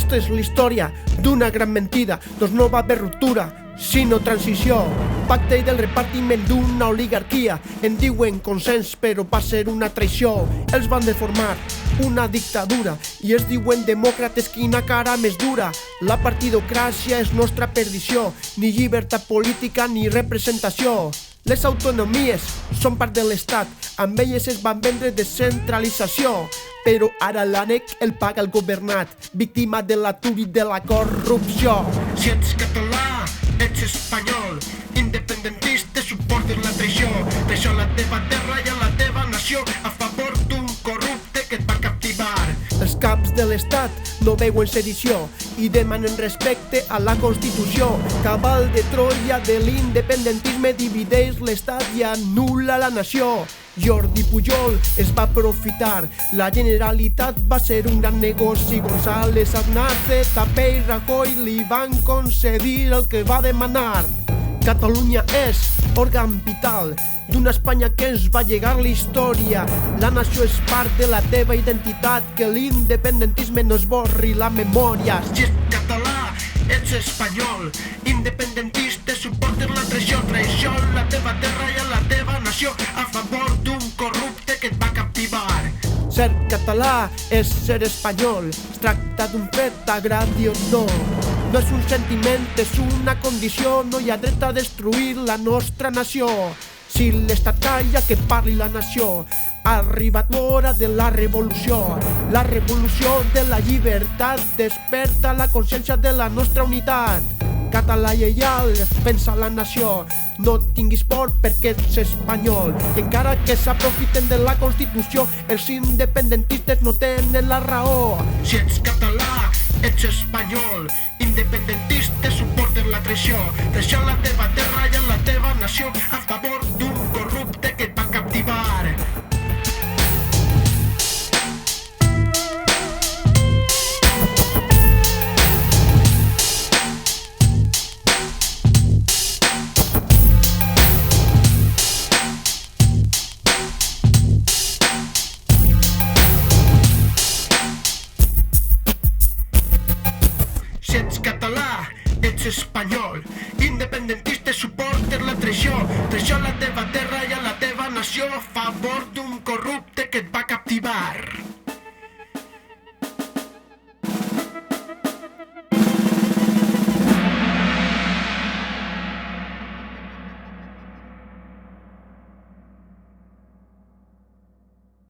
Aquesta és la història d'una gran mentida, doncs no va haver ruptura, sinó transició. Pacte del repartiment d'una oligarquia, en diuen consens però va ser una traïció. Els van deformar una dictadura i es diuen demòcrates, quina cara més dura. La partidocràcia és nostra perdició, ni llibertat política ni representació. Les autonomies són part de l'Estat, amb elles es van vendre descentralització. Però ara l'ANEC el paga el governat, víctima de l'atur i de la corrupció. Si ets català, ets espanyol, independentista, suportes la traïció. Traïció a la teva terra i a la teva nació, a favor d'un corrupte que et va captivar. Els caps de l'Estat no veuen sedició i demanen respecte a la Constitució. Cabal de Troia de l'independentisme divideix l'Estat i anul·la la nació. Jordi Pujol es va aprofitar, la Generalitat va ser un gran negoci. González, Aznar, Tapé i Rajoy li van concedir el que va demanar. Catalunya és òrgan vital d'una Espanya que ens va llegar la història. La nació és part de la teva identitat, que l'independentisme no esborri la memòria. Si ets català, ets espanyol, independentista, suportes la traïció. Traïció a la teva terra i a la teva nació, a favor d'un corrupte que et va captivar. Ser català és ser espanyol, es tracta d'un fet, t'agradi o no. No és un sentiment, és una condició, no hi ha dret a destruir la nostra nació. Si l'estat calla, que parli la nació. Ha arribat l'hora de la revolució de la llibertat, desperta la consciència de la nostra unitat. Català lleial, defensa la nació, no tinguis por perquè ets espanyol. I encara que s'aprofiten de la Constitució, els independentistes no tenen la raó. Si ets català, ets espanyol, independentista, suportes la traïció. Traïció a la teva terra i a la teva nació, a favor d'un corrupte que et va captivar. Si ets català, ets espanyol, independentista, suportes la traïció. Traïció a la teva terra i a la teva nació, a favor d'un corrupte que et va captivar.